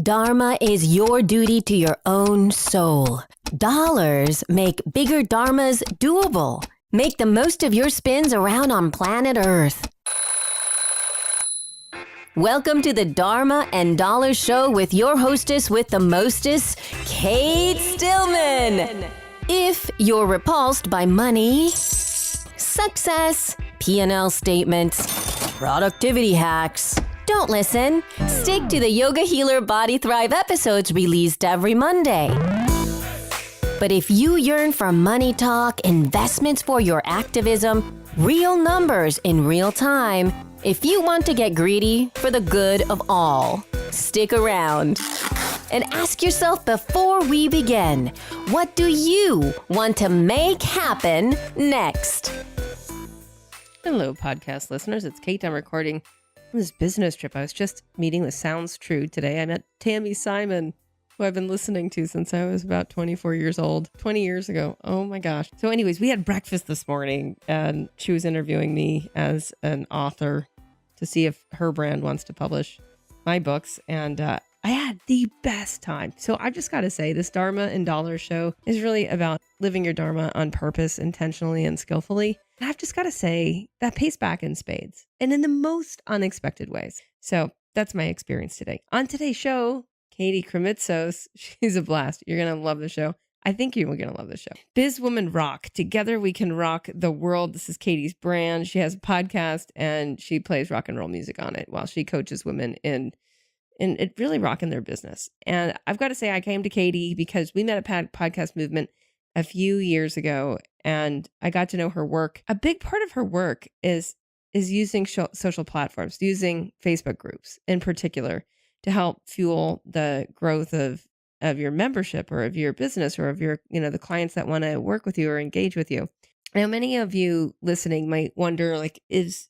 Dharma is your duty to your own soul. Dollars make bigger dharmas doable. Make the most of your spins around on planet Earth. Welcome to the Dharma and Dollar Show with your hostess with the mostest, Kate Stillman. If you're repulsed by money, success, P&L statements, productivity hacks, don't listen. Stick to the Yoga Healer Body Thrive episodes released every Monday. But if you yearn for money talk, investments for your activism, real numbers in real time, if you want to get greedy for the good of all, stick around. And ask yourself before we begin, what do you want to make happen next? Hello, podcast listeners. It's Kate. I'm recording this business trip. I was just meeting with Sounds True today. I met Tammy Simon, who I've been listening to since I was about 24 years old, 20 years ago. Oh my gosh. So anyways, we had breakfast this morning and she was interviewing me as an author to see if her brand wants to publish my books. And I had the best time. So I've just got to say, this Dharma and Dollar show is really about living your Dharma on purpose, intentionally and skillfully. And I've just got to say that pays back in spades and in the most unexpected ways. So that's my experience today. On today's show, Katie Krimitsos, she's a blast. You're going to love the show. I think you're going to love the show. Biz Woman Rock. Together we can rock the world. This is Katie's brand. She has a podcast and she plays rock and roll music on it while she coaches women in it really rocking their business. And I've got to say, I came to Katie because we met at Podcast Movement a few years ago and I got to know her work. A big part of her work is using social platforms, using Facebook groups in particular to help fuel the growth of your membership or of your business or of your, the clients that want to work with you or engage with you. Now, many of you listening might wonder, like, is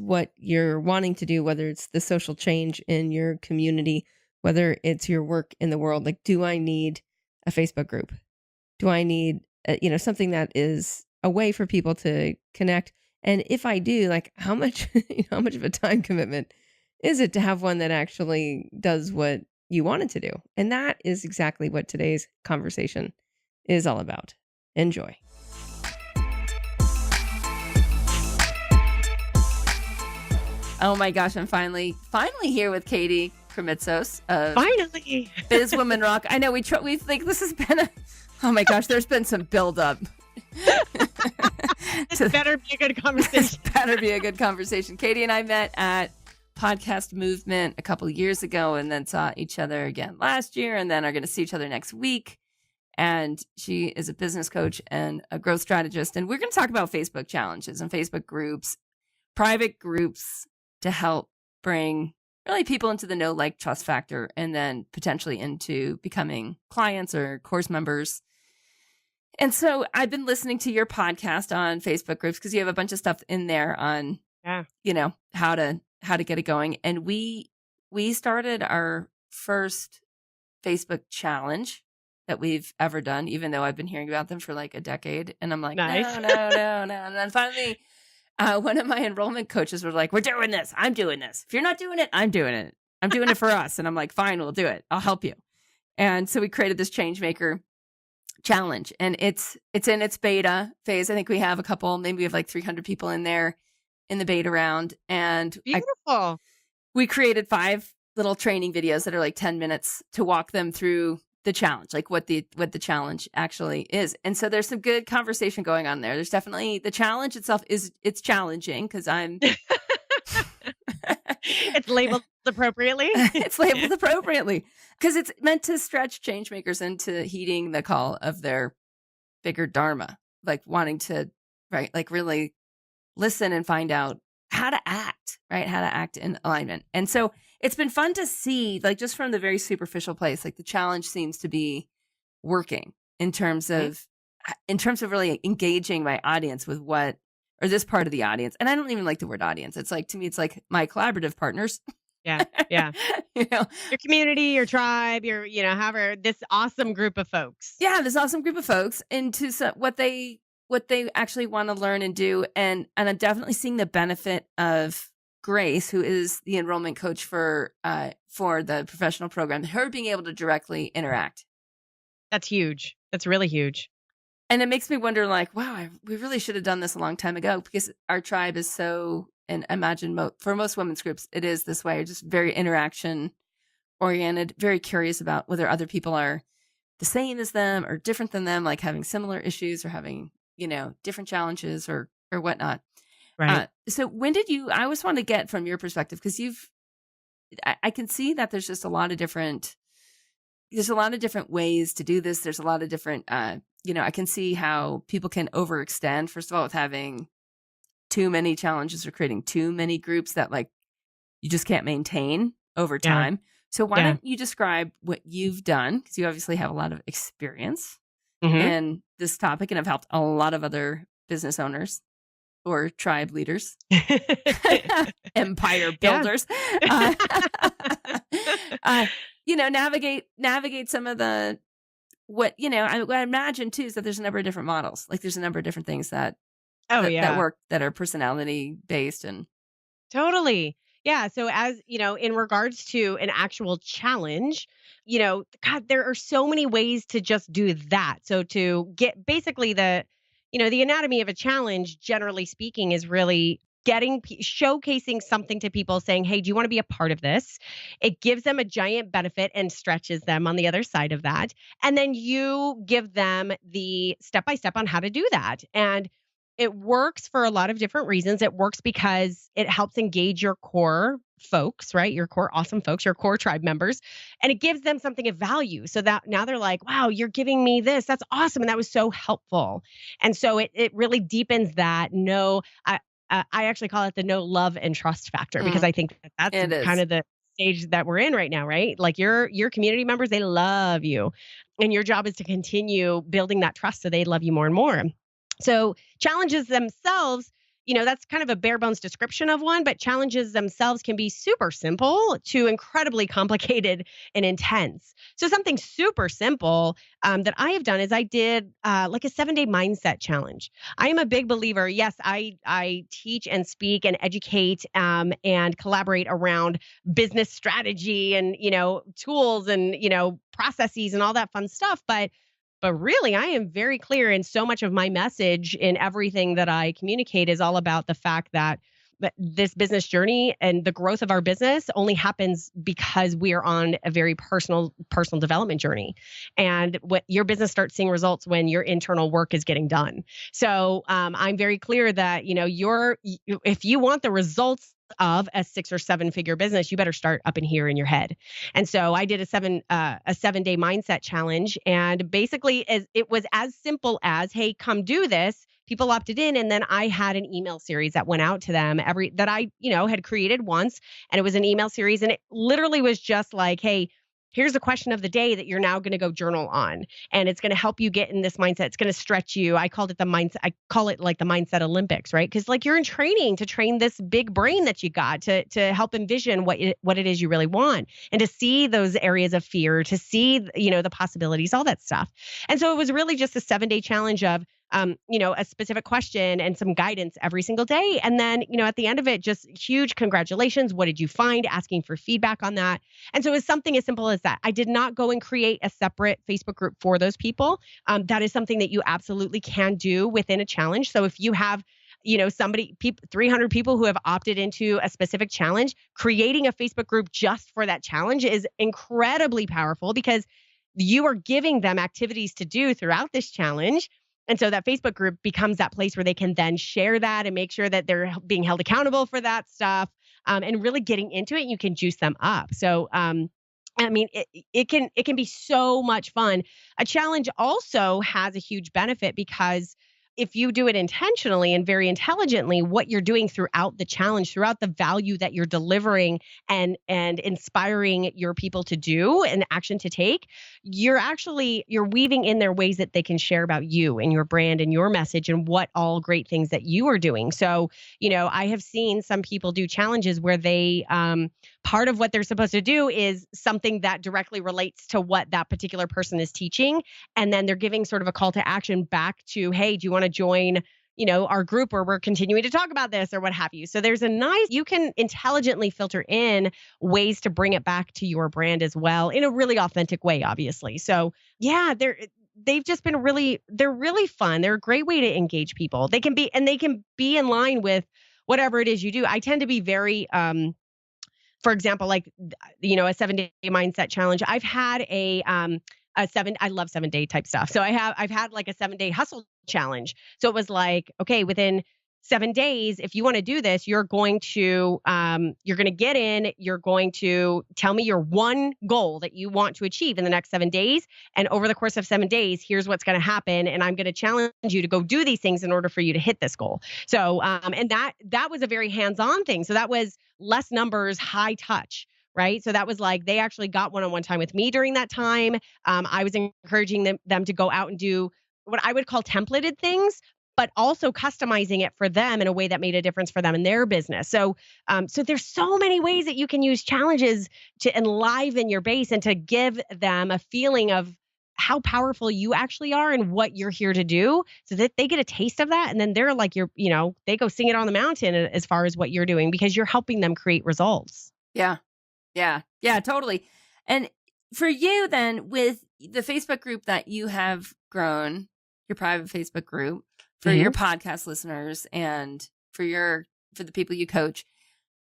what you're wanting to do, whether it's the social change in your community, whether it's your work in the world, like, do I need a Facebook group? Do I need, something that is a way for people to connect? And if I do, like, how much of a time commitment is it to have one that actually does what you want it to do? And that is exactly what today's conversation is all about. Enjoy. Oh my gosh, I'm finally here with Katie Krimitsos of Finally. Biz Woman Rock. I know we think this has been oh my gosh, there's been some buildup. This better be a good conversation. This better be a good conversation. Katie and I met at Podcast Movement a couple of years ago and then saw each other again last year and then are going to see each other next week. And she is a business coach and a growth strategist. And we're going to talk about Facebook challenges and Facebook groups, private groups, to help bring really people into the know, like, trust factor and then potentially into becoming clients or course members. And so I've been listening to your podcast on Facebook groups because you have a bunch of stuff in there on, how to get it going. And we started our first Facebook challenge that we've ever done, even though I've been hearing about them for like a decade. And I'm like, nice. No. And then finally, one of my enrollment coaches was like, we're doing this. I'm doing this. If you're not doing it, I'm doing it. I'm doing it for us. And I'm like, fine, we'll do it. I'll help you. And so we created this Changemaker challenge and it's in its beta phase. I think we have maybe we have like 300 people in there in the beta round. And beautiful. We created 5 little training videos that are like 10 minutes to walk them through the challenge, like what the challenge actually is. And so there's some good conversation going on there. There's definitely the challenge itself it's challenging because I'm it's labeled appropriately. It's labeled appropriately because it's meant to stretch change makers into heeding the call of their bigger Dharma, like wanting to, right, like really listen and find out how to act, right? How to act in alignment. And so it's been fun to see, like, just from the very superficial place, like the challenge seems to be working in terms of really engaging my audience with or this part of the audience. And I don't even like the word audience. It's like, to me, it's like my collaborative partners. Yeah. Your community, your tribe, however, this awesome group of folks. Yeah, this awesome group of folks into what they actually want to learn and do. And I'm definitely seeing the benefit of Grace, who is the enrollment coach for the professional program, her being able to directly interact. That's huge. That's really huge. And it makes me wonder, like, wow, we really should have done this a long time ago, because our tribe is so, and imagine for most women's groups, it is this way, just very interaction oriented, very curious about whether other people are the same as them or different than them, like having similar issues or having, different challenges or whatnot. Right. So when did I always want to get from your perspective, because I can see that there's just a lot of different ways to do this. There's a lot of different, I can see how people can overextend, first of all, with having too many challenges or creating too many groups that like you just can't maintain over time. So why don't you describe what you've done? Because you obviously have a lot of experience in this topic and have helped a lot of other business owners or tribe leaders, empire builders, navigate some of the, what I imagine too is that there's a number of different models. Like there's a number of different things that work, that are personality based and totally. Yeah. So as, in regards to an actual challenge, God, there are so many ways to just do that. So to get basically the anatomy of a challenge, generally speaking, is really showcasing something to people, saying, hey, do you want to be a part of this? It gives them a giant benefit and stretches them on the other side of that. And then you give them the step-by-step on how to do that. And it works for a lot of different reasons. It works because it helps engage your core folks, right? Your core awesome folks, your core tribe members, and it gives them something of value. So that now they're like, wow, you're giving me this. That's awesome. And that was so helpful. And so it really deepens that I actually call it the no love and trust factor, because I think that's kind of the stage that we're in right now, right? Like your community members, they love you, and your job is to continue building that trust so they love you more and more. So challenges themselves, that's kind of a bare bones description of one, but challenges themselves can be super simple to incredibly complicated and intense. So something super simple that I have done is I did like a 7-day mindset challenge. I am a big believer. Yes, I teach and speak and educate and collaborate around business strategy and, tools and, processes and all that fun stuff. But really, I am very clear, and so much of my message in everything that I communicate is all about the fact that this business journey and the growth of our business only happens because we are on a very personal development journey. And what your business starts seeing results when your internal work is getting done. So I'm very clear that, if you want the results of a 6 or 7 figure business, you better start up in here in your head. And so I did a 7-day mindset challenge, and basically it was as simple as, hey, come do this. People opted in, and then I had an email series that went out to them that I had created once, and it was an email series, and it literally was just like, hey, here's the question of the day that you're now going to go journal on. And it's going to help you get in this mindset. It's going to stretch you. I call it the mindset Olympics, right? Because like you're in training to train this big brain that you got to help envision what it is you really want, and to see those areas of fear, to see, the possibilities, all that stuff. And so it was really just a 7-day challenge of, a specific question and some guidance every single day. And then, at the end of it, just huge congratulations. What did you find? Asking for feedback on that. And so it was something as simple as that. I did not go and create a separate Facebook group for those people. That is something that you absolutely can do within a challenge. So if you have 300 people who have opted into a specific challenge, creating a Facebook group just for that challenge is incredibly powerful, because you are giving them activities to do throughout this challenge. And so that Facebook group becomes that place where they can then share that and make sure that they're being held accountable for that stuff, and really getting into it. You can juice them up. So, it can be so much fun. A challenge also has a huge benefit, because if you do it intentionally and very intelligently, what you're doing throughout the challenge, throughout the value that you're delivering and inspiring your people to do and action to take, you're weaving in there ways that they can share about you and your brand and your message and what all great things that you are doing. So, I have seen some people do challenges where they, part of what they're supposed to do is something that directly relates to what that particular person is teaching. And then they're giving sort of a call to action back to, hey, do you want to join our group where we're continuing to talk about this or what have you. So there's you can intelligently filter in ways to bring it back to your brand as well in a really authentic way, obviously. So yeah, they've just been they're really fun. They're a great way to engage people. They can be in line with whatever it is you do. I tend to be very, for example, like, a 7-day mindset challenge. I've had I love 7-day type stuff. So I've had like a 7-day hustle challenge. So it was like, okay, within 7 days, if you want to do this, you're going to get in, you're going to tell me your one goal that you want to achieve in the next 7 days. And over the course of 7 days, here's what's going to happen. And I'm going to challenge you to go do these things in order for you to hit this goal. So, and that was a very hands-on thing. So that was less numbers, high touch. Right. So that was like, they actually got one-on-one time with me during that time. I was encouraging them to go out and do what I would call templated things, but also customizing it for them in a way that made a difference for them in their business. So, so there's so many ways that you can use challenges to enliven your base and to give them a feeling of how powerful you actually are and what you're here to do, so that they get a taste of that. And then they're like, they go sing it on the mountain as far as what you're doing, because you're helping them create results. Yeah. Yeah, totally. And for you then, with the Facebook group that you have grown, your private Facebook group, for your podcast listeners and for the people you coach,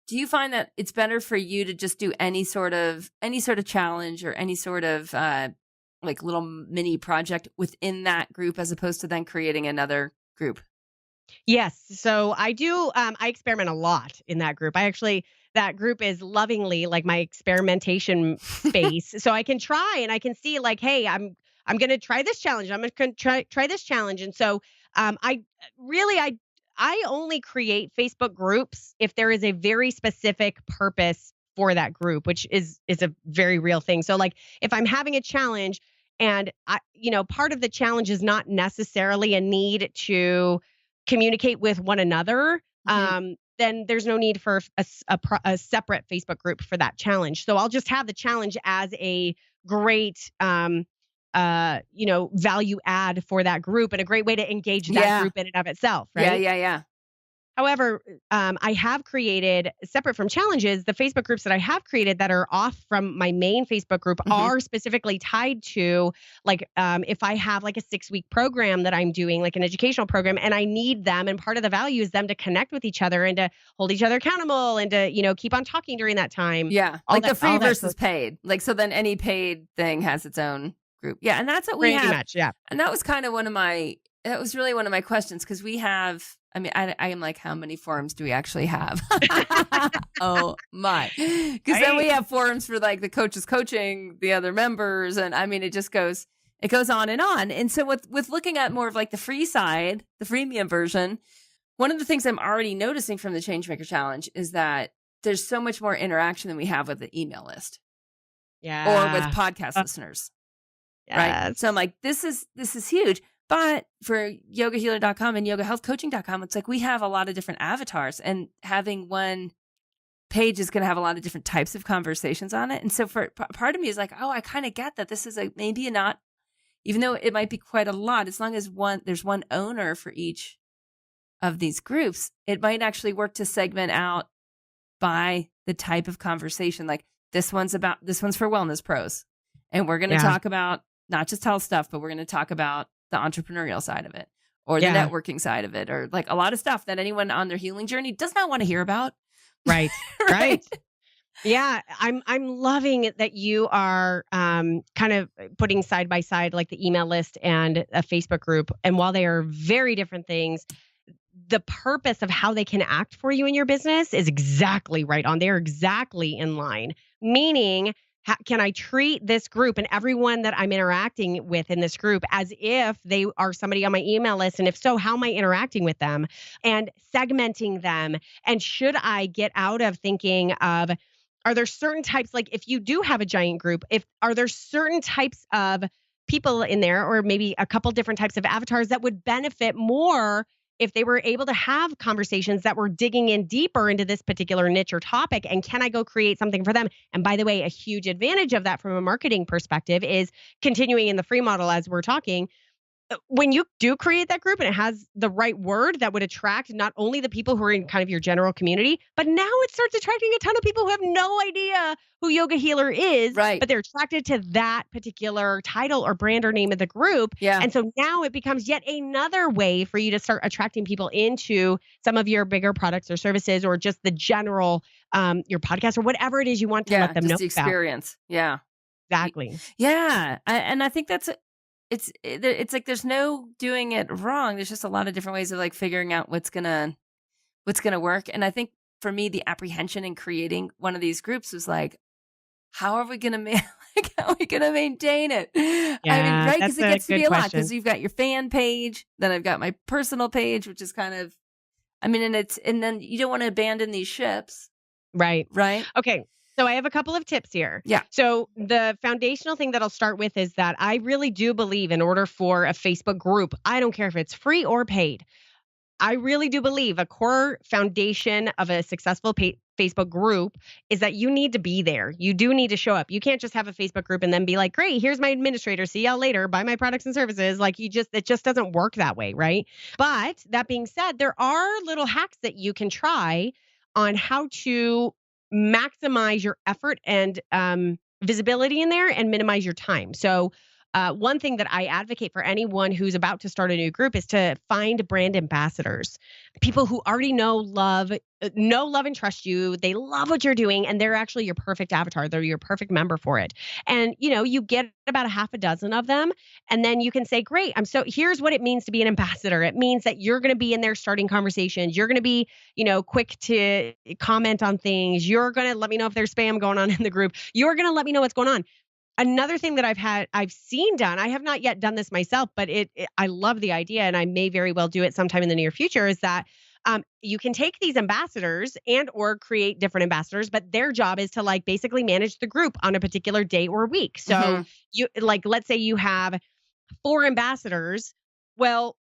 do you find that it's better for you to just do any sort of challenge or any sort of like little mini project within that group, as opposed to then creating another group? Yes. So I do, I experiment a lot in that group. That group is lovingly like my experimentation space. So I can try and I can see like, hey, I'm going to try this challenge. I'm going to try this challenge. And so I only create Facebook groups if there is a very specific purpose for that group, which is a very real thing. So like if I'm having a challenge and part of the challenge is not necessarily a need to communicate with one another, then there's no need for a separate Facebook group for that challenge. So I'll just have the challenge as a great, value add for that group and a great way to engage that group in and of itself. Right? Yeah. However, I have created, separate from challenges, the Facebook groups that I have created that are off from my main Facebook group are specifically tied to, like, if I have like a 6-week program that I'm doing, like an educational program, and I need them, and part of the value is them to connect with each other and to hold each other accountable and to, keep on talking during that time. Yeah, like the free versus paid. Like, so then any paid thing has its own group. Yeah, and that's what we have. Pretty much, yeah. And that was kind of that was really one of my questions, because we have, I am like, how many forums do we actually have? Oh my. Because then we have forums for like the coaches coaching the other members. And it goes on and on. And so with looking at more of like the free side, the freemium version, one of the things I'm already noticing from the Changemaker Challenge is that there's so much more interaction than we have with the email list. Yeah. Or with podcast listeners. Yes. Right. So I'm like, this is huge. But for yogahealer.com and yogahealthcoaching.com, it's like we have a lot of different avatars, and having one page is going to have a lot of different types of conversations on it. And so for part of me is like, oh, I kind of get that this is maybe not, even though it might be quite a lot, as long as there's one owner for each of these groups, it might actually work to segment out by the type of conversation. Like this one's for wellness pros. And we're going to talk about not just health stuff, but we're going to talk about the entrepreneurial side of it, or the networking side of it, or like a lot of stuff that anyone on their healing journey does not want to hear about. Right. Right. Yeah. I'm loving that you are kind of putting side by side like the email list and a Facebook group. And while they are very different things, the purpose of how they can act for you in your business is exactly right on. They're exactly in line. Meaning, can I treat this group and everyone that I'm interacting with in this group as if they are somebody on my email list? And if so, how am I interacting with them and segmenting them? And should I get out of thinking of, are there certain types, like if you do have a giant group, are there certain types of people in there, or maybe a couple different types of avatars that would benefit more if they were able to have conversations that were digging in deeper into this particular niche or topic? And can I go create something for them? And by the way, a huge advantage of that from a marketing perspective is continuing in the free model as we're talking. when you do create that group and it has the right word that would attract not only the people who are in kind of your general community, but now it starts attracting a ton of people who have no idea who Yoga Healer is, Right. but they're attracted to that particular title or brand or name of the group. Yeah. And so now it becomes yet another way for you to start attracting people into some of your bigger products or services, or just the general, your podcast or whatever it is you want to let them just know the about. experience. Yeah. Exactly. Yeah. And I think it's like there's no doing it wrong. There's just a lot of different ways of like figuring out what's gonna work. And I think for me, the apprehension in creating one of these groups was like, how are we gonna maintain it? I mean, right? Because it gets to be a lot. Because you've got your fan page, then I've got my personal page, which is kind of, I mean, and then you don't want to abandon these ships, Right. right? Okay. So I have a couple of tips here. Yeah. So the foundational thing that I'll start with is that I really do believe in order for a Facebook group, I don't care if it's free or paid, I really do believe a core foundation of a successful Facebook group is that you need to be there. You do need to show up. You can't just have a Facebook group and then be like, great, here's my administrator. See y'all later. Buy my products and services. Like it just doesn't work that way, right? But that being said, there are little hacks that you can try on how to maximize your effort and visibility in there and minimize your time. So one thing that I advocate for anyone who's about to start a new group is to find brand ambassadors, people who already know, love and trust you. They love what you're doing, and they're actually your perfect avatar. They're your perfect member for it. And, you get about a half a dozen of them, and then you can say, great, here's what it means to be an ambassador. It means that you're going to be in there starting conversations. You're going to be, quick to comment on things. You're going to let me know if there's spam going on in the group. You're going to let me know what's going on. Another thing that I've seen done, I have not yet done this myself, but I love the idea, and I may very well do it sometime in the near future, is that you can take these ambassadors and or create different ambassadors, but their job is to like basically manage the group on a particular day or week. So you let's say you have 4 ambassadors. Well,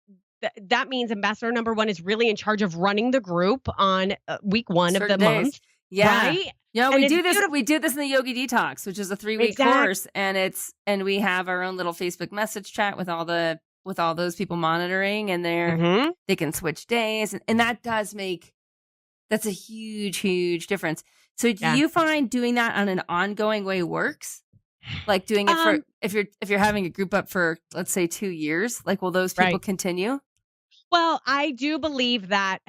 that means ambassador number 1 is really in charge of running the group on week 1 of the month. Yeah. Right? Yeah, And we it's do this. beautiful. We do this in the Yogi Detox, which is a 3-week course, and we have our own little Facebook message chat with all those people monitoring, and they can switch days, and that that's a huge difference. So do you find doing that on an ongoing way works? Like doing it for if you're having a group up for, let's say, 2 years, like will those people continue? Well, I do believe that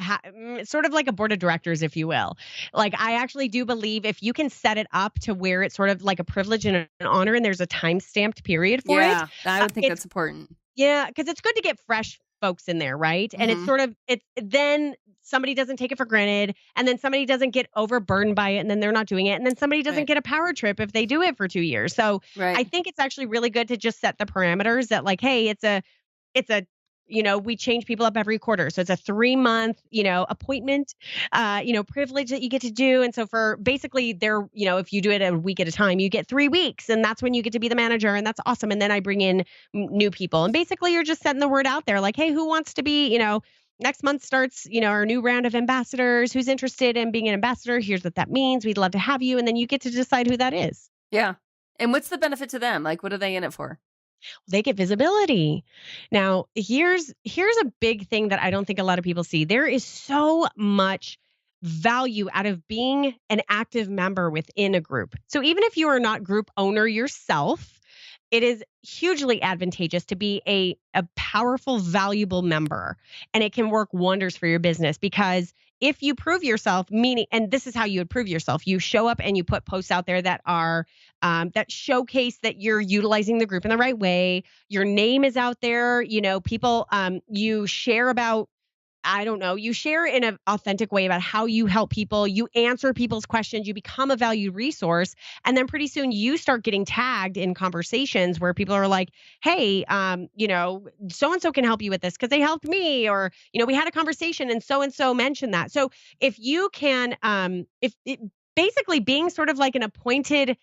sort of like a board of directors, if you will. Like, I actually do believe if you can set it up to where it's sort of like a privilege and an honor, and there's a time-stamped period for it. Yeah, I would think that's important. Yeah, because it's good to get fresh folks in there, right? And it's sort of, then somebody doesn't take it for granted, and then somebody doesn't get overburdened by it, and then they're not doing it, and then somebody doesn't get a power trip if they do it for 2 years. So I think it's actually really good to just set the parameters that like, hey, it's a we change people up every quarter. So it's a 3-month, appointment, privilege that you get to do. And so for basically if you do it a week at a time, you get 3 weeks, and that's when you get to be the manager, and that's awesome. And then I bring in new people, and basically you're just setting the word out there like, hey, who wants to be, next month starts, our new round of ambassadors. Who's interested in being an ambassador? Here's what that means. We'd love to have you. And then you get to decide who that is. Yeah. And what's the benefit to them? Like, what are they in it for? They get visibility. Now, here's a big thing that I don't think a lot of people see. There is so much value out of being an active member within a group. So even if you are not group owner yourself, it is hugely advantageous to be a powerful, valuable member. And it can work wonders for your business, because if you prove yourself, and this is how you would prove yourself, you show up and you put posts out there that are that showcase that you're utilizing the group in the right way. Your name is out there. People, you share about, you share in an authentic way about how you help people. You answer people's questions. You become a valued resource. And then pretty soon you start getting tagged in conversations where people are like, hey, so-and-so can help you with this because they helped me. Or, we had a conversation and so mentioned that. So if you can, basically being sort of like an appointed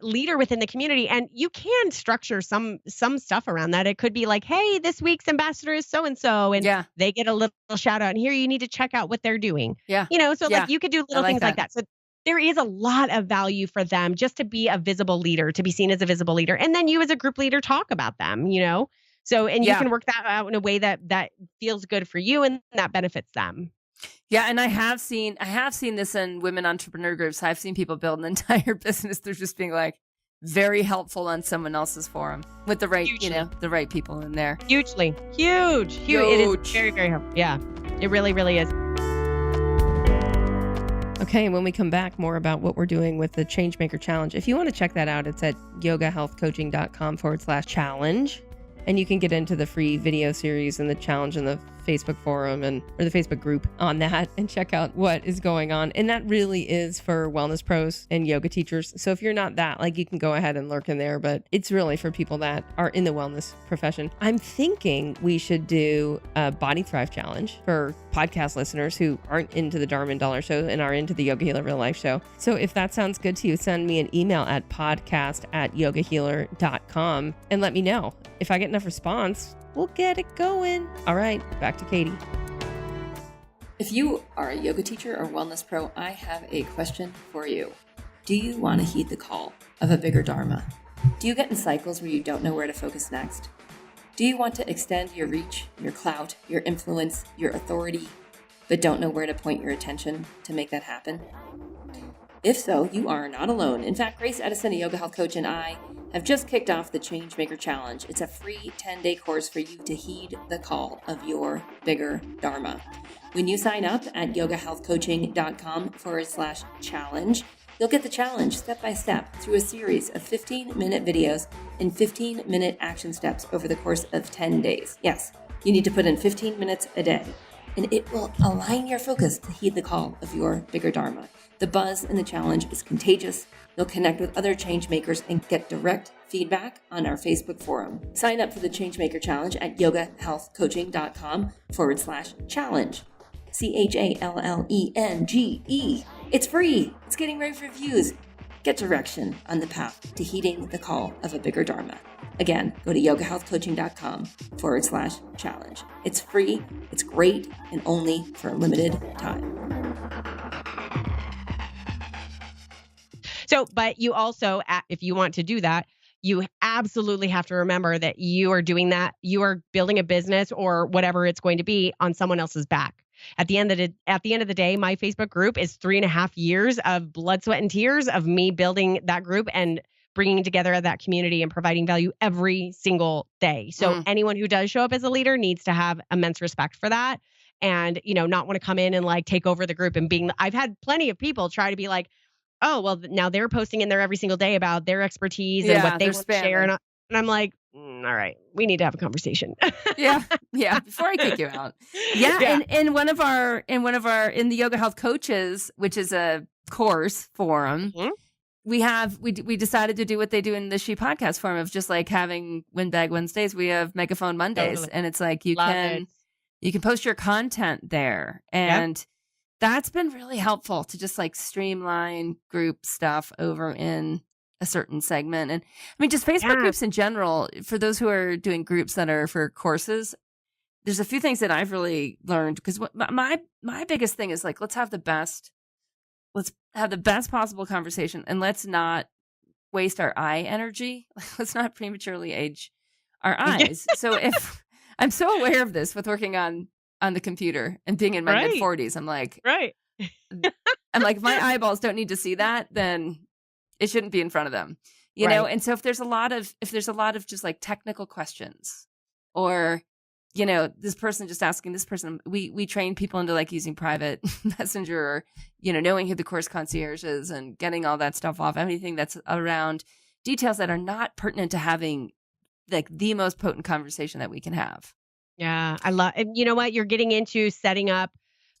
leader within the community, and you can structure some stuff around that. It could be like, hey, this week's ambassador is so-and-so, and they get a little shout out, and here you need to check out what they're doing. Yeah. Like you could do little things like that. So there is a lot of value for them just to be a visible leader, to be seen as a visible leader. And then you as a group leader talk about them, So, and you Yeah. can work that out in a way that feels good for you and that benefits them. Yeah, and I have seen this in women entrepreneur groups. I've seen people build an entire business through just being like very helpful on someone else's forum with the right, Hugely. the right people in there. Hugely. Huge. It is very, very helpful. Yeah, it really, really is. Okay, and when we come back, more about what we're doing with the Changemaker Challenge. If you want to check that out, it's at yogahealthcoaching.com/challenge. And you can get into the free video series and the challenge in the Facebook forum or the Facebook group on that and check out what is going on. And that really is for wellness pros and yoga teachers. So if you're not that, like, you can go ahead and lurk in there, but it's really for people that are in the wellness profession. I'm thinking we should do a Body Thrive Challenge for podcast listeners who aren't into the Dharma and Dollar Show and are into the Yoga Healer Real Life Show. So if that sounds good to you, send me an email at podcast@yogahealer.com and let me know. If I get enough response, we'll get it going. All right, back to Katie. If you are a yoga teacher or wellness pro, I have a question for you. Do you want to heed the call of a bigger Dharma? Do you get in cycles where you don't know where to focus next? Do you want to extend your reach, your clout, your influence, your authority, but don't know where to point your attention to make that happen? If so, you are not alone. In fact, Grace Edison, a yoga health coach, and I have just kicked off the Changemaker Challenge. It's a free 10-day course for you to heed the call of your bigger Dharma. When you sign up at yogahealthcoaching.com/challenge, you'll get the challenge step by step through a series of 15-minute videos and 15-minute action steps over the course of 10 days. Yes, you need to put in 15 minutes a day, and it will align your focus to heed the call of your bigger Dharma. The buzz in the challenge is contagious. You'll connect with other change makers and get direct feedback on our Facebook forum. Sign up for the Changemaker Challenge at yogahealthcoaching.com/challenge. CHALLENGE. It's free. It's getting ready for reviews. Get direction on the path to heeding the call of a bigger Dharma. Again, go to yogahealthcoaching.com/challenge. It's free, it's great, and only for a limited time. So, but you also, if you want to do that, you absolutely have to remember that you are doing that. You are building a business or whatever it's going to be on someone else's back. At the end of the day, my Facebook group is 3.5 years of blood, sweat, and tears of me building that group and bringing together that community and providing value every single day. So anyone who does show up as a leader needs to have immense respect for that. And, not want to come in and like take over the group and I've had plenty of people try to be like, oh, well, now they're posting in there every single day about their expertise and what they want to share. And I'm like, all right, we need to have a conversation. Yeah. Before I kick you out. Yeah. In the Yoga Health Coaches, which is a course forum, we decided to do what they do in the She Podcast forum of just like having Windbag Wednesdays. We have Megaphone Mondays, and it's like you can post your content there, and that's been really helpful to just like streamline group stuff over in a certain segment. And I mean, just Facebook groups in general, for those who are doing groups that are for courses, there's a few things that I've really learned, because my biggest thing is like, let's have the best possible conversation, and let's not waste our eye energy. Let's not prematurely age our eyes. So if I'm so aware of this with working on the computer and being in my mid 40s, I'm like, if my eyeballs don't need to see that, then it shouldn't be in front of them, you know? And so if there's a lot of just like technical questions, or, this person just asking this person, we train people into like using private messenger, or, knowing who the course concierge is and getting all that stuff off, anything that's around details that are not pertinent to having like the most potent conversation that we can have. Yeah, I love, and you know what? You're getting into setting up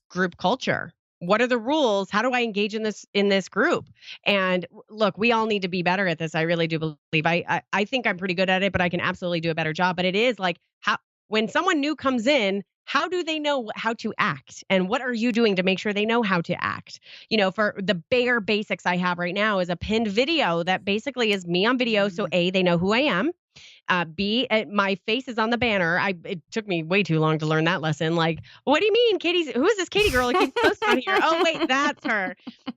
group culture. What are the rules? How do I engage in this group? And look, we all need to be better at this. I really do believe. I think I'm pretty good at it, but I can absolutely do a better job. But it is like, when someone new comes in, how do they know how to act? And what are you doing to make sure they know how to act? For the bare basics I have right now is a pinned video that basically is me on video. So they know who I am. My face is on the banner. It took me way too long to learn that lesson. Like, what do you mean, who is this Katie girl who keeps posting on here? Oh, wait, that's her.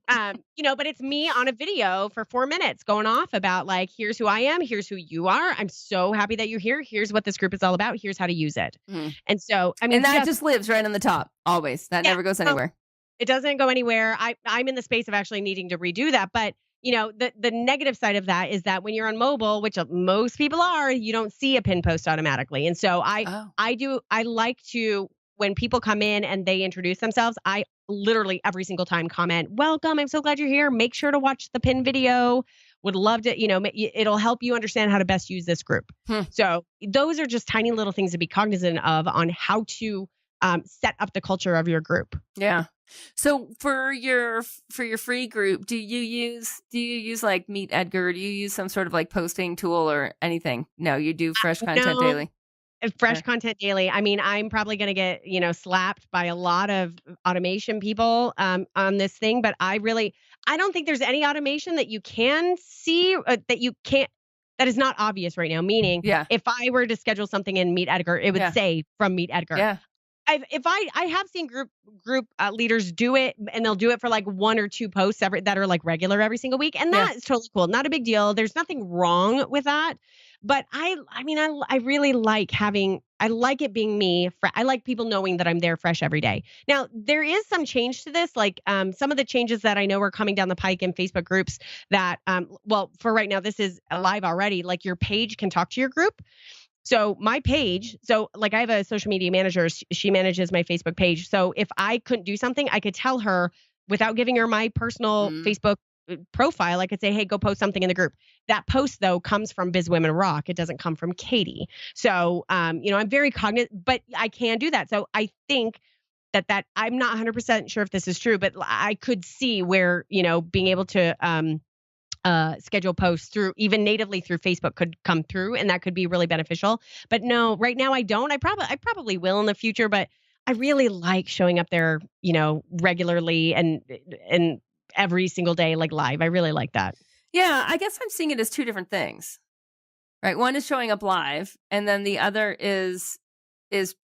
But it's me on a video for 4 minutes going off about like, here's who I am. Here's who you are. I'm so happy that you're here. Here's what this group is all about. Here's how to use it. And so, I mean, and that just lives right on the top always. That never goes anywhere. It doesn't go anywhere. I'm in the space of actually needing to redo that. But, the negative side of that is that when you're on mobile, which most people are, you don't see a pin post automatically. And so I like to, when people come in and they introduce themselves, I literally every single time comment, welcome. I'm so glad you're here. Make sure to watch the pin video. Would love to, it'll help you understand how to best use this group. So those are just tiny little things to be cognizant of on how to set up the culture of your group. Yeah. So for your free group, do you use like Meet Edgar? Do you use some sort of like posting tool or anything? No, you do fresh content daily. Fresh content daily. I mean, I'm probably going to get, slapped by a lot of automation people on this thing, but I don't think there's any automation that you can see that is not obvious right now. Meaning, if I were to schedule something in Meet Edgar, it would say from Meet Edgar. Yeah. I have seen group leaders do it, and they'll do it for like 1 or 2 posts that are like regular every single week, and that is totally cool. Not a big deal. There's nothing wrong with that. But I really like I like it being me. I like people knowing that I'm there fresh every day. Now, there is some change to this, like some of the changes that I know are coming down the pike in Facebook groups that, for right now, this is live already. Like your page can talk to your group. So my page, I have a social media manager. She manages my Facebook page. So if I couldn't do something, I could tell her without giving her my personal Facebook profile. I could say, hey, go post something in the group. That post, though, comes from Biz Women Rock. It doesn't come from Katie. So, I'm very cognizant, but I can do that. So I think that I'm not 100% sure if this is true, but I could see where, being able to schedule posts through even natively through Facebook could come through, and that could be really beneficial. But no, right now I don't. I probably will in the future, but I really like showing up there, regularly and every single day, like live. I really like that. Yeah, I guess I'm seeing it as 2 different things. Right? One is showing up live, and then the other is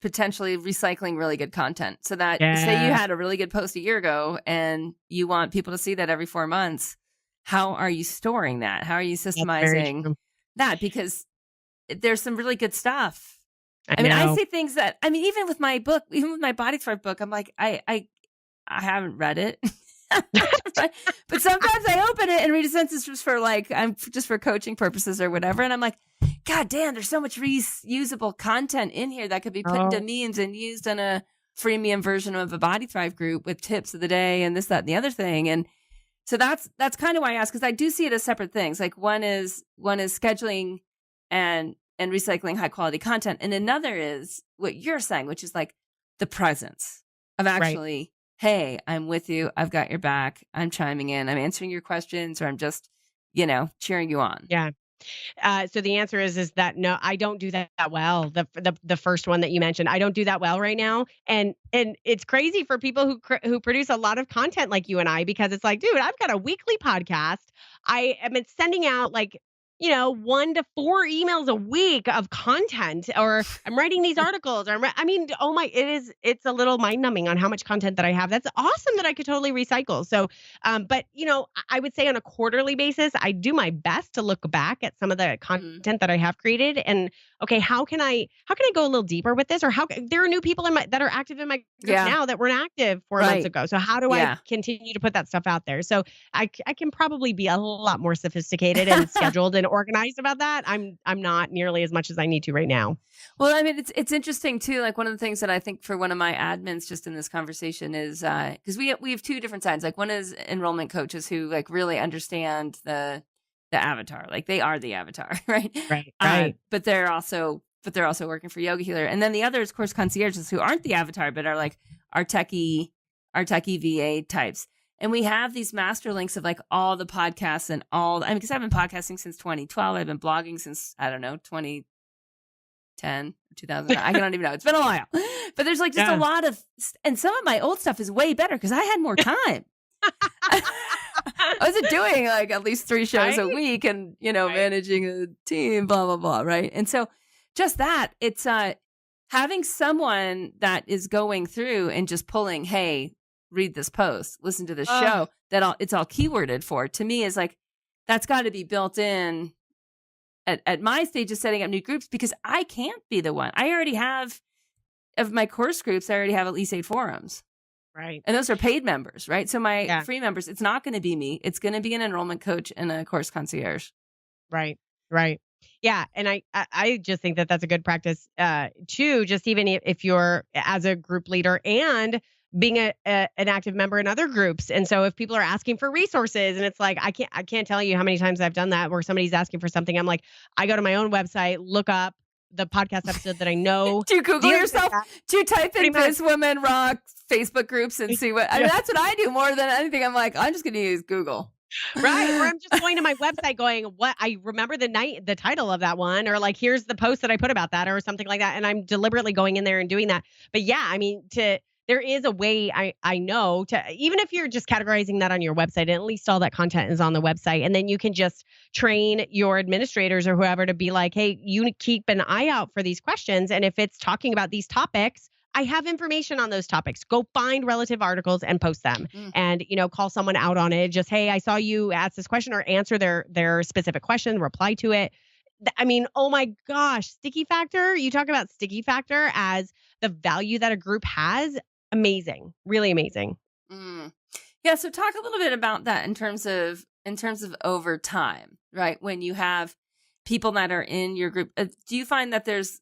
potentially recycling really good content. So that say you had a really good post a year ago and you want people to see that every 4 months. How are you storing that? How are you systemizing that? Because there's some really good stuff. I say things that, even with my book, even with my Body Thrive book, I'm like, I haven't read it. But sometimes I open it and read a sentence just for coaching purposes or whatever. And I'm like, God damn, there's so much reusable content in here that could be put into memes and used in a freemium version of a Body Thrive group with tips of the day and this, that, and the other thing. And so that's kind of why I ask, because I do see it as separate things. Like one is scheduling and recycling high quality content, and another is what you're saying, which is like the presence of actually, hey, I'm with you, I've got your back, I'm chiming in, I'm answering your questions, or I'm just, cheering you on. Yeah. So the answer is that no, I don't do that well. The first one that you mentioned, I don't do that well right now, and it's crazy for people who produce a lot of content like you and I, because it's like, dude, I've got a weekly podcast. I am sending out 1 to 4 emails a week of content, or I'm writing these articles, or it's a little mind numbing on how much content that I have. That's awesome that I could totally recycle. So, but I would say on a quarterly basis, I do my best to look back at some of the content that I have created and, okay, how can I go a little deeper with this? Or there are new people that are active in my group now that weren't active 4 months ago. So how do I continue to put that stuff out there? So I can probably be a lot more sophisticated and scheduled and organized about that. I'm not nearly as much as I need to right now. Well, it's interesting too. Like one of the things that I think for one of my admins just in this conversation is because we have 2 different sides. Like one is enrollment coaches who like really understand the avatar, like they are the avatar, right? Right. But they're also working for Yoga Healer, and then the other is course concierges who aren't the avatar but are like our techie VA types. And we have these master links of like all the podcasts and because I've been podcasting since 2012. I've been blogging since, 2010, 2000. I don't even know. It's been a while. But there's like just a lot of, and some of my old stuff is way better because I had more time. I wasn't doing like at least 3 shows a Right? week and, Right. managing a team, blah, blah, blah. Right. And so just that, it's having someone that is going through and just pulling, hey, read this post, listen to this show that it's all keyworded for, to me is like, that's got to be built in at my stage of setting up new groups, because I can't be the one. I already have, of my course groups, I already have at least 8 forums. Right. And those are paid members, right? So my Yeah. free members, it's not going to be me. It's going to be an enrollment coach and a course concierge. Right. Right. Yeah. And I just think that that's a good practice too, just even if you're as a group leader and being an active member in other groups. And so if people are asking for resources and it's like, I can't tell you how many times I've done that where somebody's asking for something. I'm like, I go to my own website, look up the podcast episode that I know. Do you Google deals with yourself? that. Do you type in Pretty much. Biz Women Rock Facebook groups and see what? I mean, that's what I do more than anything. I'm like, I'm just going to use Google. Right. Or I'm just going to my website going, what I remember the title of that one, or like, here's the post that I put about that or something like that. And I'm deliberately going in there and doing that. But yeah, I mean, there is a way I know to, even if you're just categorizing that on your website, and at least all that content is on the website. And then you can just train your administrators or whoever to be like, hey, you keep an eye out for these questions. And if it's talking about these topics, I have information on those topics. Go find relative articles and post them and, call someone out on it. Just, hey, I saw you ask this question, or answer their specific question, reply to it. I mean, oh my gosh, sticky factor. You talk about sticky factor as the value that a group has. Amazing. Really amazing. Yeah. So talk a little bit about that in terms of over time, right? When you have people that are in your group, do you find that there's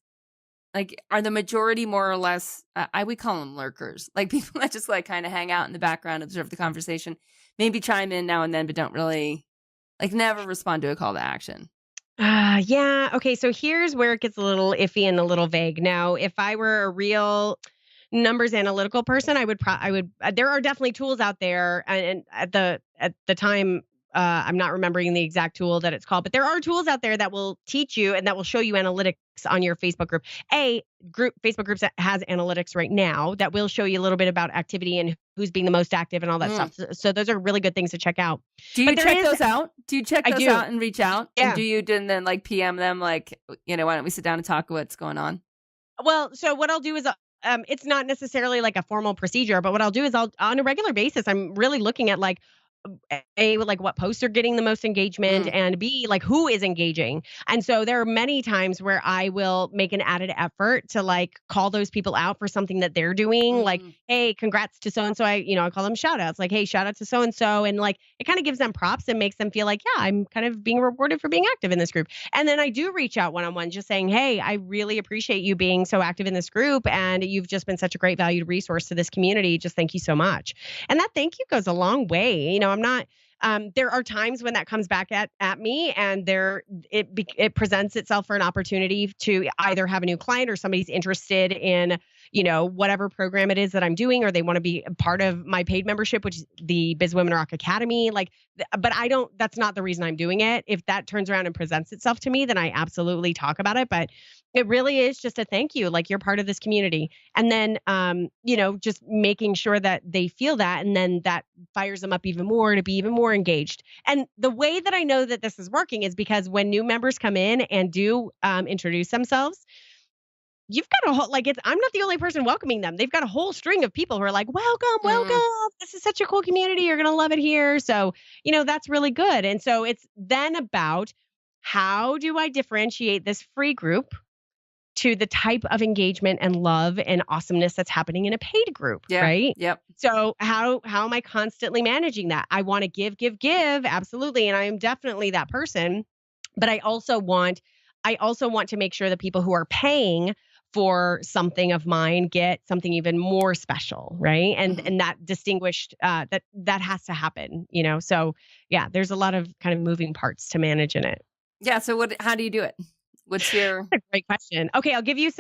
like, are the majority more or less, I would call them lurkers, like people that just like kind of hang out in the background, observe the conversation, maybe chime in now and then, but don't really, like, never respond to a call to action? Yeah. Okay. So here's where it gets a little iffy and a little vague. Now, if I were a real numbers analytical person, I would there are definitely tools out there, and at the time, I'm not remembering the exact tool that it's called, but there are tools out there that will teach you and that will show you analytics on your Facebook group. Facebook groups has analytics right now that will show you a little bit about activity and who's being the most active and all that stuff. So those are really good things to check out. Do you check those out? Do you check those out and reach out? Yeah. And do you then like PM them like, why don't we sit down and talk what's going on? Well, so what I'll do is it's not necessarily like a formal procedure, but what I'll do is on a regular basis, I'm really looking at like, A, like what posts are getting the most engagement, and B, like who is engaging. And so there are many times where I will make an added effort to like call those people out for something that they're doing. Like, hey, congrats to so-and-so. I call them shout outs, like, hey, shout out to so-and-so. And like, it kind of gives them props and makes them feel like, yeah, I'm kind of being rewarded for being active in this group. And then I do reach out one-on-one just saying, hey, I really appreciate you being so active in this group. And you've just been such a great valued resource to this community. Just thank you so much. And that thank you goes a long way. I'm not, there are times when that comes back at me, and it presents itself for an opportunity to either have a new client or somebody's interested in, whatever program it is that I'm doing, or they want to be a part of my paid membership, which is the Biz Women Rock Academy. But that's not the reason I'm doing it. If that turns around and presents itself to me, then I absolutely talk about it. But it really is just a thank you, like you're part of this community. And then, just making sure that they feel that, and then that fires them up even more to be even more engaged. And the way that I know that this is working is because when new members come in and do introduce themselves, you've got a whole, I'm not the only person welcoming them. They've got a whole string of people who are like, welcome. This is such a cool community. You're going to love it here. So, that's really good. And so it's then about, how do I differentiate this free group to the type of engagement and love and awesomeness that's happening in a paid group, right? Yep. So how am I constantly managing that? I want to give, absolutely. And I am definitely that person. But I also want to make sure that people who are paying for something of mine get something even more special, right? And that distinguished, that has to happen, So yeah, there's a lot of kind of moving parts to manage in it. Yeah. So how do you do it? What's your... That's a great question. Okay, I'll give you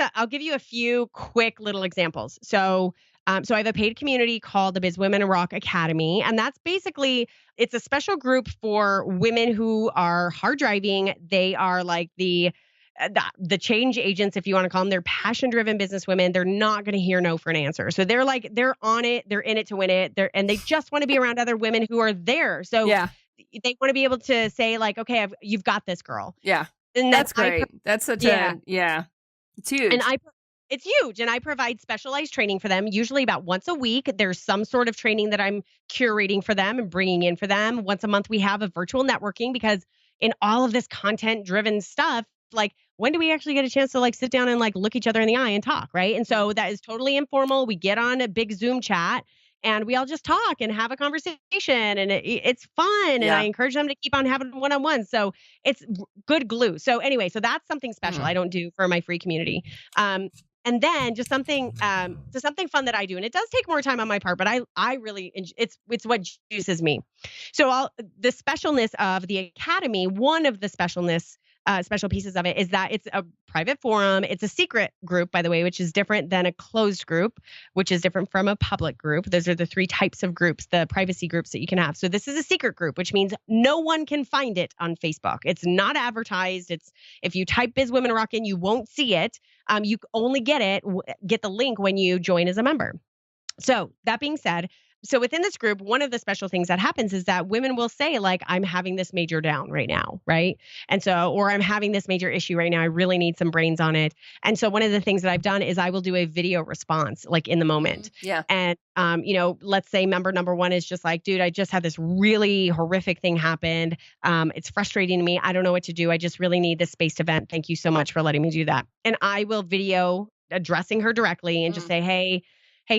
a few quick little examples. So I have a paid community called the Biz Women Rock Academy, and that's basically, it's a special group for women who are hard driving. They are like the change agents, if you want to call them, they're passion-driven businesswomen. They're not going to hear no for an answer. So they're on it. They're in it to win it. And they just want to be around other women who are there. So Yeah. they want to be able to say like, okay, you've got this, girl. Yeah. And That's great. That's such it's huge. And it's huge. And I provide specialized training for them, usually about once a week. There's some sort of training that I'm curating for them and bringing in for them. Once a month, we have a virtual networking, because in all of this content-driven stuff, like, when do we actually get a chance to like sit down and like look each other in the eye and talk, right? And so that is totally informal. We get on a big Zoom chat and we all just talk and have a conversation, and it's fun. And I encourage them to keep on having one-on-ones. So it's good glue. So anyway, so that's something special I don't do for my free community. And then just something fun that I do, and it does take more time on my part, but I really it's what juices me. So the specialness of the Academy, one of the special pieces of it is that it's a private forum. It's a secret group, by the way, which is different than a closed group, which is different from a public group. Those are the 3 types of groups, the privacy groups that you can have. So this is a secret group, which means no one can find it on Facebook. It's not advertised. It's, if you type Biz Women Rockin', you won't see it. You only get the link when you join as a member. So that being said, so within this group, one of the special things that happens is that women will say like, I'm having this major down right now, right? And so, or I'm having this major issue right now. I really need some brains on it. And so one of the things that I've done is I will do a video response like in the moment. Yeah. And, let's say member number 1 is just like, dude, I just had this really horrific thing happen. It's frustrating to me. I don't know what to do. I just really need this space to vent. Thank you so much for letting me do that. And I will video addressing her directly and just say, hey,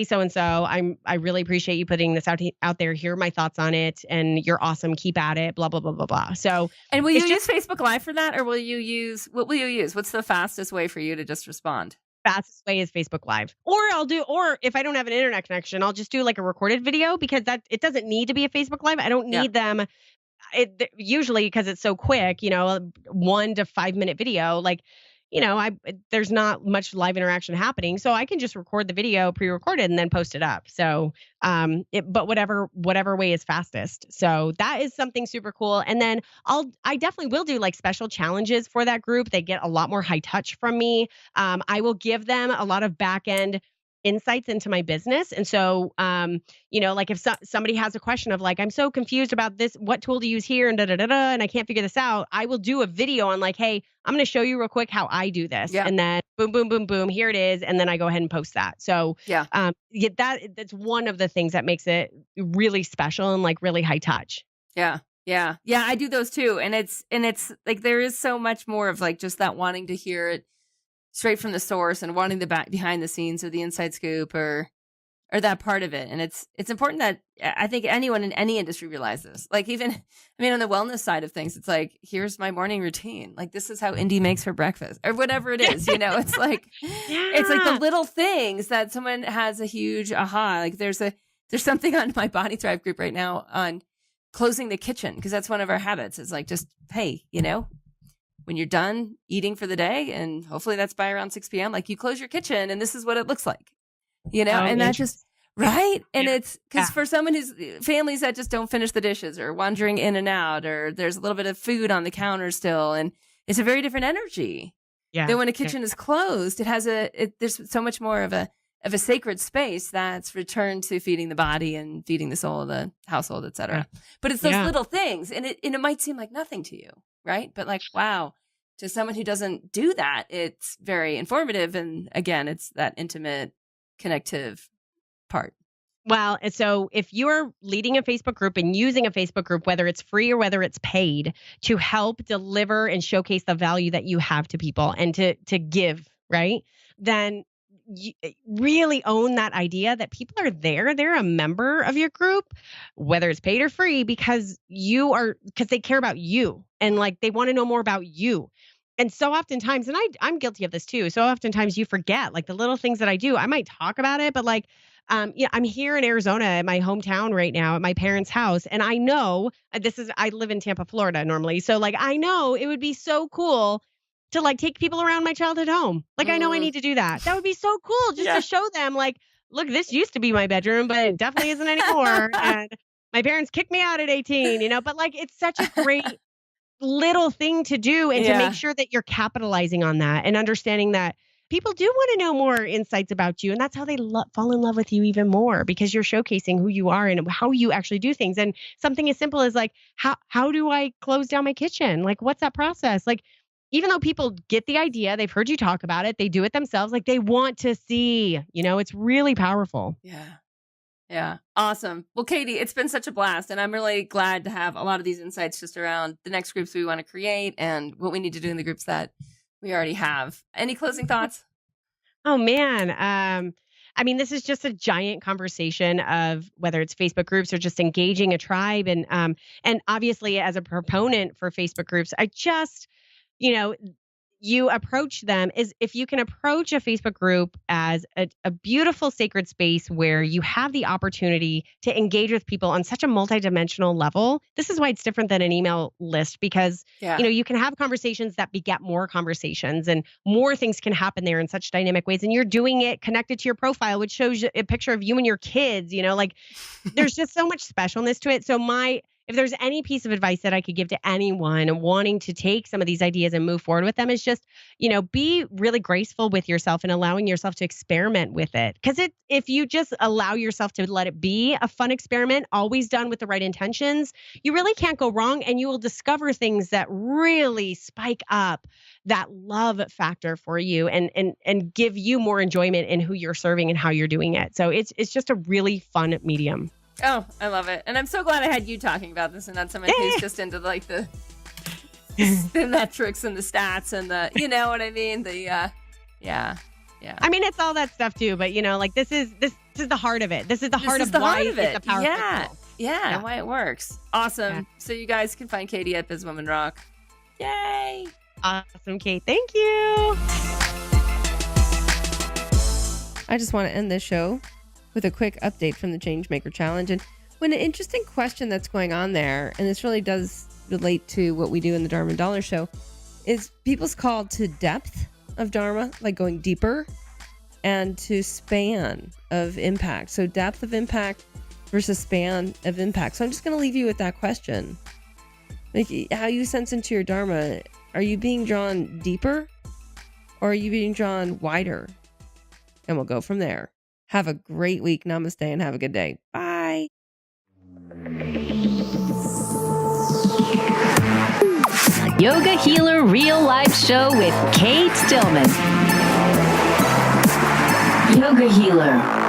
so-and-so, I really appreciate you putting this out there. Here are my thoughts on it. And you're awesome. Keep at it, blah, blah, blah, blah, blah. So, and will you use Facebook Live for that? Or what will you use? What's the fastest way for you to just respond? Fastest way is Facebook Live. Or if I don't have an internet connection, I'll just do like a recorded video, because it doesn't need to be a Facebook Live. I don't need them. Usually, because it's so quick, 1 to 5 minute video, like, there's not much live interaction happening, so I can just record the video pre-recorded and then post it up. So, but whatever way is fastest. So that is something super cool. And then I definitely will do like special challenges for that group. They get a lot more high touch from me. I will give them a lot of back end insights into my business. And so, like if somebody has a question of like, I'm so confused about this, what tool to use here and and I can't figure this out, I will do a video on like, hey, I'm going to show you real quick how I do this. Yeah. And then boom, boom, boom, boom, here it is. And then I go ahead and post that. So that's one of the things that makes it really special and like really high touch. Yeah. Yeah. Yeah. I do those too. And it's like, there is so much more of like just that wanting to hear it straight from the source and wanting the back behind the scenes or the inside scoop or that part of it. And it's important that I think anyone in any industry realizes, like even, on the wellness side of things, it's like, here's my morning routine. Like, this is how Indy makes her breakfast or whatever it is, it's like, it's like the little things that someone has a huge aha. Like there's something on my Body Thrive group right now on closing the kitchen. Cause that's one of our habits. It's like, just, hey, when you're done eating for the day, and hopefully that's by around 6 p.m., like you close your kitchen and this is what it looks like, and that just, right. And it's because for someone who's families that just don't finish the dishes or wandering in and out, or there's a little bit of food on the counter still. And it's a very different energy than when a kitchen is closed. It has there's so much more of a sacred space that's returned to feeding the body and feeding the soul of the household, et cetera. But it's those little things, and it might seem like nothing to you. Right. But like, wow, to someone who doesn't do that, it's very informative. And again, it's that intimate, connective part. Well, so if you're leading a Facebook group and using a Facebook group, whether it's free or whether it's paid, to help deliver and showcase the value that you have to people and to give, right, then you really own that idea that people are there. They're a member of your group, whether it's paid or free, because they care about you and like they want to know more about you. And so oftentimes, and I'm guilty of this too. So oftentimes you forget like the little things that I do. I might talk about it, but like, I'm here in Arizona, in my hometown right now, at my parents' house, and I know I live in Tampa, Florida normally. So like, I know it would be so cool to like take people around my childhood home. Like, I know I need to do that. That would be so cool just to show them like, look, this used to be my bedroom, but it definitely isn't anymore. And my parents kicked me out at 18, but like, it's such a great little thing to do and to make sure that you're capitalizing on that and understanding that people do want to know more insights about you. And that's how they fall in love with you even more, because you're showcasing who you are and how you actually do things. And something as simple as like, how do I close down my kitchen? Like, what's that process? Like, even though people get the idea, they've heard you talk about it, they do it themselves, like they want to see, it's really powerful. Yeah. Yeah. Awesome. Well, Katie, it's been such a blast. And I'm really glad to have a lot of these insights just around the next groups we want to create and what we need to do in the groups that we already have. Any closing thoughts? Oh, man. I mean, this is just a giant conversation of whether it's Facebook groups or just engaging a tribe. And obviously, as a proponent for Facebook groups, I just, you approach them is if you can approach a Facebook group as a beautiful sacred space where you have the opportunity to engage with people on such a multidimensional level. This is why it's different than an email list, because you can have conversations that beget more conversations and more things can happen there in such dynamic ways. And you're doing it connected to your profile, which shows a picture of you and your kids, like there's just so much specialness to it. So if there's any piece of advice that I could give to anyone wanting to take some of these ideas and move forward with them is just, be really graceful with yourself and allowing yourself to experiment with it. Because if you just allow yourself to let it be a fun experiment, always done with the right intentions, you really can't go wrong. And you will discover things that really spike up that love factor for you and give you more enjoyment in who you're serving and how you're doing it. So it's just a really fun medium. Oh, I love it. And I'm so glad I had you talking about this and not someone who's just into like the metrics and the stats and the, you know what I mean? Yeah. I mean, it's all that stuff too, but like this is the heart of it. This is the heart of why it's a powerful tool. Yeah, and why it works. Awesome. Yeah. So you guys can find Katie at Bizwoman Rock. Yay. Awesome, Kate. Thank you. I just want to end this show with a quick update from the Changemaker Challenge. And when an interesting question that's going on there, and this really does relate to what we do in the Dharma and Dollar Show, is people's call to depth of Dharma, like going deeper, and to span of impact. So depth of impact versus span of impact. So I'm just going to leave you with that question. Like, how you sense into your Dharma, are you being drawn deeper or are you being drawn wider? And we'll go from there. Have a great week. Namaste and have a good day. Bye. Yoga Healer Real Life Show with Kate Stillman. Yoga Healer.